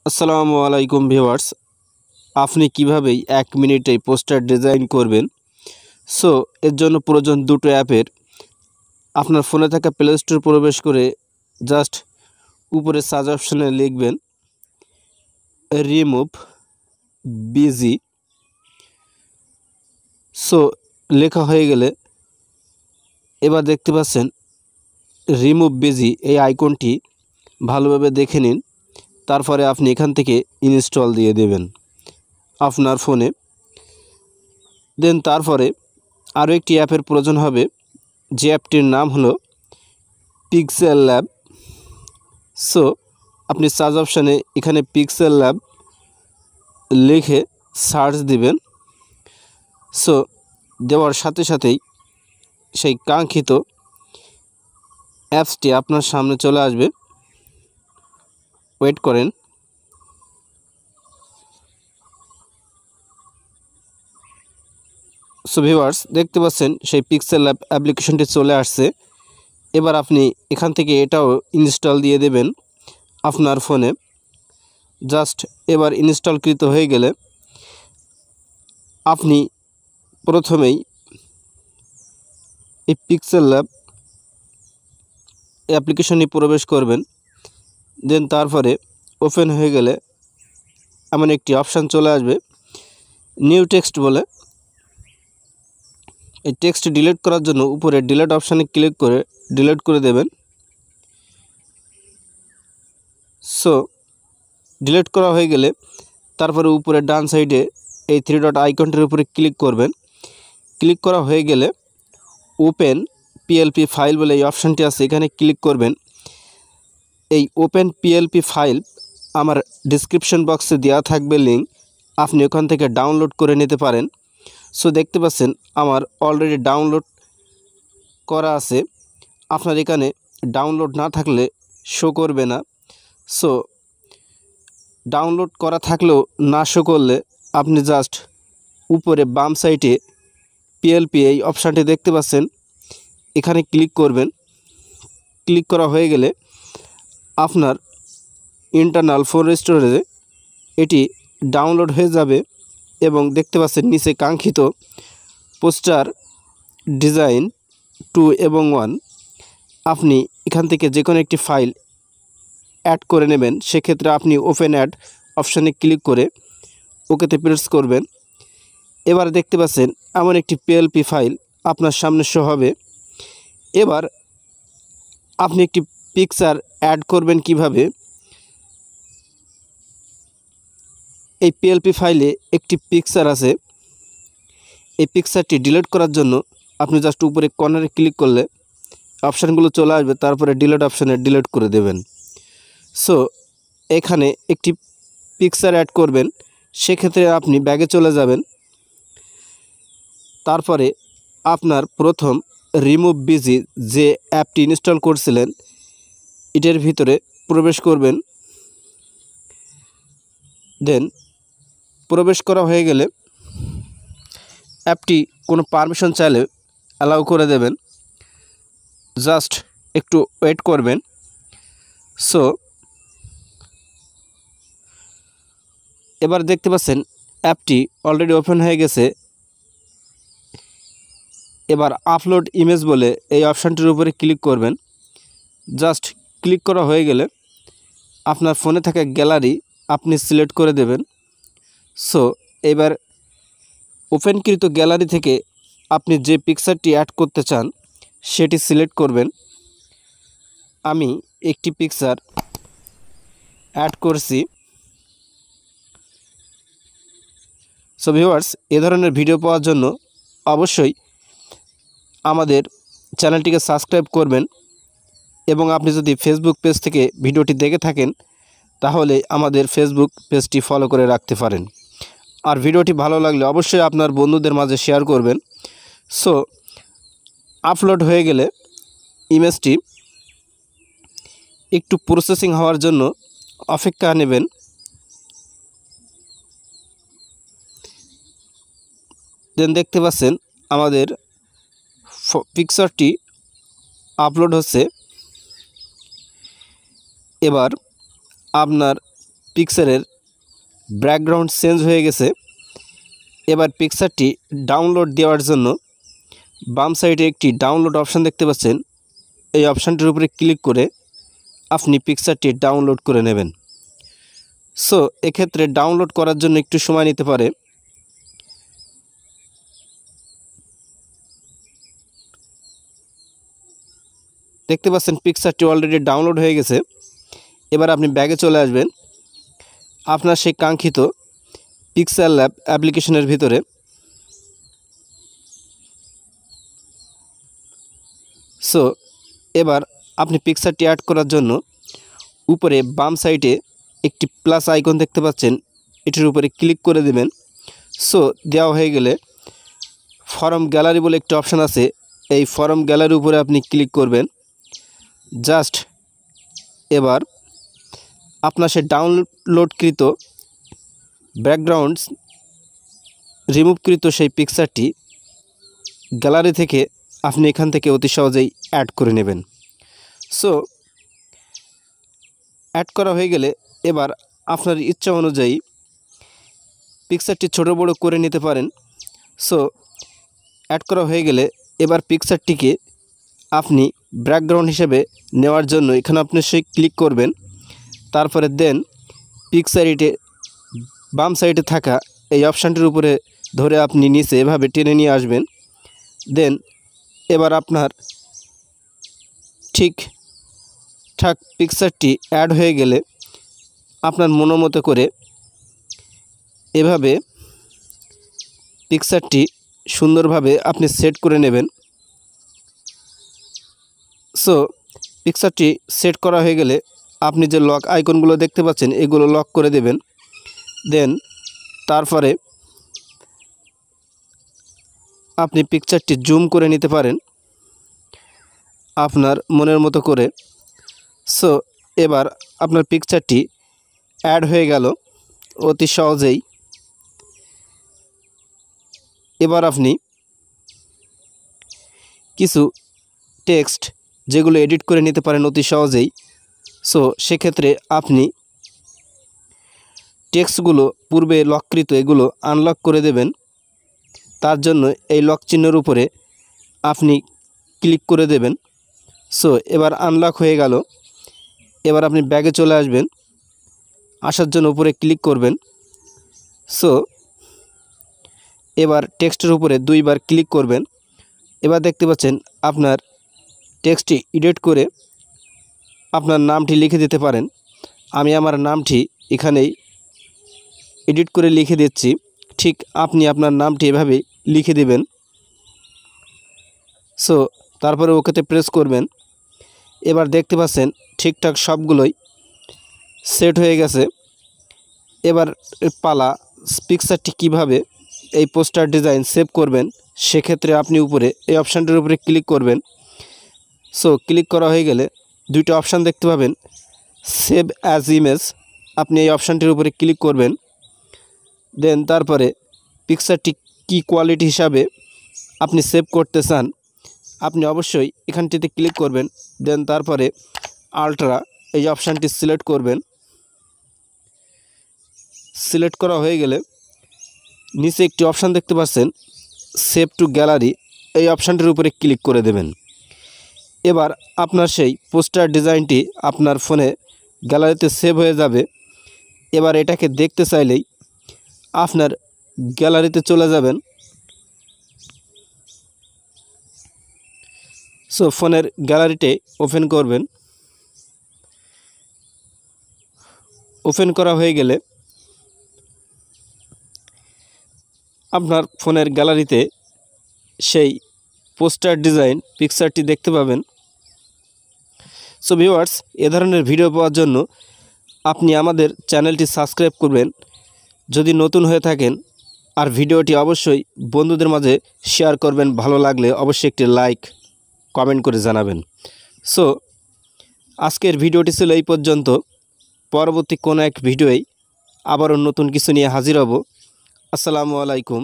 আসসালামু আলাইকুম ভিউয়ার্স, আপনি কিভাবে 1 মিনিটে পোস্টার ডিজাইন করবেন। সো এর জন্য প্রয়োজন দুটো অ্যাপের। আপনার ফোনে থাকা প্লে স্টোর প্রবেশ করে জাস্ট উপরে সার্চ অপশানে লিখবেন রিমুভ বিজি। সো লেখা হয়ে গেলে এবার দেখতে পাচ্ছেন রিমুভ বিজি এই আইকনটি ভালোভাবে দেখে নিন। তারপরে আপনি এখান থেকে ইনস্টল দিয়ে দেবেন আপনার ফোনে। দেন তারপরে আরও একটি অ্যাপের প্রয়োজন হবে, যে অ্যাপটির নাম হলো পিক্সেল ল্যাব। সো আপনি সার্চ অপশানে এখানে পিক্সেল ল্যাব লিখে সার্চ দিবেন। সো দেওয়ার সাথে সাথেই সেই কাঙ্ক্ষিত অ্যাপসটি আপনার সামনে চলে আসবে। ওয়েট করেন। সো ভিউয়ার্স, দেখতে পাচ্ছেন সেই পিক্সেল ল্যাব অ্যাপ্লিকেশনটি চলে আসছে। এবার আপনি এখান থেকে এটাও ইনস্টল দিয়ে দেবেন আপনার ফোনে। জাস্ট এবার ইনস্টলকৃত হয়ে গেলে আপনি প্রথমেই এই পিক্সেল ল্যাব অ্যাপ্লিকেশনে প্রবেশ করবেন। দেন তারপরে ওপেন হয়ে গেলে এমন একটি অপশান চলে আসবে নিউ টেক্সট বলে। এই টেক্সট ডিলিট করার জন্য উপরে ডিলিট অপশানে ক্লিক করে ডিলিট করে দেবেন। সো ডিলিট করা হয়ে গেলে তারপরে উপরে ডান সাইডে এই 3 ডট আইকনটির উপরে ক্লিক করবেন। ক্লিক করা হয়ে গেলে ওপেন PLP ফাইল বলে এই অপশানটি আছে, এখানে ক্লিক করবেন। এই ওপেন PLP ফাইল আমার ডিসক্রিপশন বক্সে দেওয়া থাকবে লিঙ্ক, আপনি ওখান থেকে ডাউনলোড করে নিতে পারেন। সো দেখতে পাচ্ছেন আমার অলরেডি ডাউনলোড করা আছে। আপনার এখানে ডাউনলোড না থাকলে শো করবে না। সো ডাউনলোড করা থাকলেও না শো করলে আপনি জাস্ট উপরে বাম সাইডে PLP এই অপশানটি দেখতে পাচ্ছেন, এখানে ক্লিক করবেন। ক্লিক করা হয়ে গেলে আপনার ইন্টারনাল ফোন স্টোরেজে এটি ডাউনলোড হয়ে যাবে এবং দেখতে পাচ্ছেন নিচে কাঙ্ক্ষিত পোস্টার ডিজাইন 2 এবং 1। আপনি এখান থেকে যে কোনো একটি ফাইল অ্যাড করে নেবেন। সেক্ষেত্রে আপনি ওপেন অ্যাড অপশানে ক্লিক করে ওকেতে প্রেস করবেন। এবার দেখতে পাচ্ছেন এমন একটি PLP ফাইল আপনার সামনে শো হবে। এবার আপনি একটি পিকচার অ্যাড করবেন কিভাবে। এই PLP ফাইলে একটি পিকচার আছে, এই পিকচারটি ডিলিট করার জন্য আপনি জাস্ট উপরে কর্নারে ক্লিক করলে অপশানগুলো চলে আসবে, তারপরে ডিলিট অপশানে ডিলিট করে দেবেন। সো এখানে একটি পিকচার অ্যাড করবেন, সেক্ষেত্রে আপনি ব্যাগে চলে যাবেন। তারপরে আপনার প্রথম রিমুভ বিজি যে অ্যাপটি ইনস্টল করছিলেন এটার ভিতরে প্রবেশ করবেন। দেন প্রবেশ করা হয়ে গেলে অ্যাপটি কোনো পারমিশন চাইলে অ্যালাউ করে দেবেন। জাস্ট একটু ওয়েট করবেন। সো এবার দেখতে পাচ্ছেন অ্যাপটি অলরেডি ওপেন হয়ে গেছে। এবার আপলোড ইমেজ বলে এই অপশানটির উপরে ক্লিক করবেন। জাস্ট ক্লিক করা হয়ে গেলে আপনার ফোনে থাকা গ্যালারি আপনি সিলেক্ট করে দেবেন। সো এবার ওপেনকৃত গ্যালারি থেকে আপনি যে পিকচারটি অ্যাড করতে চান সেটি সিলেক্ট করবেন। আমি একটি পিকচার অ্যাড করছি। সো ভিউয়ার্স, এ ধরনের ভিডিও পাওয়ার জন্য অবশ্যই আমাদের চ্যানেলটিকে সাবস্ক্রাইব করবেন এবং আপনি যদি ফেসবুক পেজ থেকে ভিডিওটি দেখে থাকেন তাহলে আমাদের ফেসবুক পেজটি ফলো করে রাখতে পারেন। আর ভিডিওটি ভালো লাগলে অবশ্যই আপনার বন্ধুদের মাঝে শেয়ার করবেন। সো আপলোড হয়ে গেলে ইমেজটি একটু প্রসেসিং হওয়ার জন্য অপেক্ষা নেবেন। দেন দেখতে পাচ্ছেন আমাদের পিকচারটি আপলোড হচ্ছে। এবার আপনার পিকচারের ব্যাকগ্রাউন্ড চেঞ্জ হয়ে গেছে। এবার পিকচারটি ডাউনলোড দেওয়ার জন্য বাম সাইডে একটি ডাউনলোড অপশান দেখতে পাচ্ছেন। এই অপশানটির উপরে ক্লিক করে আপনি পিকচারটি ডাউনলোড করে নেবেন। সো এক্ষেত্রে ডাউনলোড করার জন্য একটু সময় নিতে পারে। দেখতে পাচ্ছেন পিকচারটি অলরেডি ডাউনলোড হয়ে গেছে। এবার আপনি ব্যাগে চলে আসবেন আপনার সেই কাঙ্ক্ষিত পিক্সেল ল্যাব অ্যাপ্লিকেশনের ভিতরে। সো এবার আপনি পিকচারটি অ্যাড করার জন্য উপরে বাম সাইডে একটি প্লাস আইকন দেখতে পাচ্ছেন, এটির উপরে ক্লিক করে দেবেন। সো দেওয়া হয়ে গেলে ফরম গ্যালারি বলে একটি অপশান আছে, এই ফরম গ্যালারির উপরে আপনি ক্লিক করবেন। জাস্ট এবার আপনার সে ডাউনলোডকৃত ব্যাকগ্রাউন্ডস রিমুভকৃত সেই পিকচারটি গ্যালারি থেকে আপনি এখান থেকে অতি সহজেই অ্যাড করে নেবেন। সো অ্যাড করা হয়ে গেলে এবার আপনার ইচ্ছা অনুযায়ী পিকচারটি ছোট বড় করে নিতে পারেন। সো অ্যাড করা হয়ে গেলে এবার পিকচারটিকে আপনি ব্যাকগ্রাউন্ড হিসেবে নেওয়ার জন্য এখানে আপনি সেই ক্লিক করবেন। তারপরে দেন পিকচারটিতে বাম সাইডে থাকা এই অপশানটির উপরে ধরে আপনি নিচে এভাবে টেনে নিয়ে আসবেন। দেন এবার আপনার ঠিকঠাক পিকচারটি অ্যাড হয়ে গেলে আপনার মনোমতো করে এভাবে পিকচারটি সুন্দরভাবে আপনি সেট করে নেবেন। সো পিকচারটি সেট করা হয়ে গেলে আপনি যে লক আইকনগুলো দেখতে পাচ্ছেন এগুলো লক করে দেবেন। দেন তারপরে আপনি পিকচারটি জুম করে নিতে পারেন আপনার মনের মতো করে। সো এবার আপনার পিকচারটি অ্যাড হয়ে গেল অতি সহজেই। এবার আপনি কিছু টেক্সট যেগুলো এডিট করে নিতে পারেন অতি সহজেই। সো সেক্ষেত্রে আপনি টেক্সটগুলো পূর্বে লককৃত এগুলো আনলক করে দেবেন। তার জন্য এই লক চিহ্নের উপরে আপনি ক্লিক করে দেবেন। সো এবার আনলক হয়ে গেল। এবার আপনি ব্যাগে চলে আসবেন, আসার জন্য উপরে ক্লিক করবেন। সো এবার টেক্সটের উপরে দুইবার ক্লিক করবেন। এবার দেখতে পাচ্ছেন আপনার টেক্সটটি এডিট করে আপনার নামটি লিখে দিতে পারেন। আমি আমার নামটি এখানেই এডিট করে লিখে দিচ্ছি। ঠিক আপনি আপনার নামটি এভাবে লিখে দিবেন। সো তারপরে ওকেতে প্রেস করবেন। এবার দেখতে পাচ্ছেন ঠিকঠাক সবগুলোই সেট হয়ে গেছে। এবার পালা পিকচারটি কিভাবে এই পোস্টার ডিজাইন সেভ করবেন, সেক্ষেত্রে আপনি উপরে এই অপশানটির উপরে ক্লিক করবেন। সো ক্লিক করা হয়ে গেলে দুইটা অপশান দেখতে পাবেন, সেভ অ্যাজ ইমেজ, আপনি এই অপশানটির উপরে ক্লিক করবেন। দেন তারপরে পিকচারটি কি কোয়ালিটি হিসাবে আপনি সেভ করতে চান আপনি অবশ্যই এখানটিতে ক্লিক করবেন। দেন তারপরে আলট্রা এই অপশানটি সিলেক্ট করবেন। সিলেক্ট করা হয়ে গেলে নিচে একটি অপশান দেখতে পাচ্ছেন সেভ টু গ্যালারি, এই অপশানটির উপরে ক্লিক করে দেবেন। এবার আপনার সেই পোস্টার ডিজাইনটি আপনার ফোনে গ্যালারিতে সেভ হয়ে যাবে। এবার এটাকে দেখতে চাইলেই আপনার গ্যালারিতে চলে যাবেন। সো ফোনের গ্যালারিতে ওপেন করবেন। ওপেন করা হয়ে গেলে আপনার ফোনের গ্যালারিতে সেই পোস্টার ডিজাইন পিকচারটি দেখতে পাবেন। সো ভিউয়ার্স, এ ধরনের ভিডিও পাওয়ার জন্য আপনি আমাদের চ্যানেলটি সাবস্ক্রাইব করবেন যদি নতুন হয়ে থাকেন, আর ভিডিওটি অবশ্যই বন্ধুদের মাঝে শেয়ার করবেন। ভালো লাগলে অবশ্যই একটি লাইক কমেন্ট করে জানাবেন। সো আজকের ভিডিওটি ছিল এই পর্যন্ত। পরবর্তী কোনো এক ভিডিওয় আবারও নতুন কিছু নিয়ে হাজির হব। আসসালামু আলাইকুম।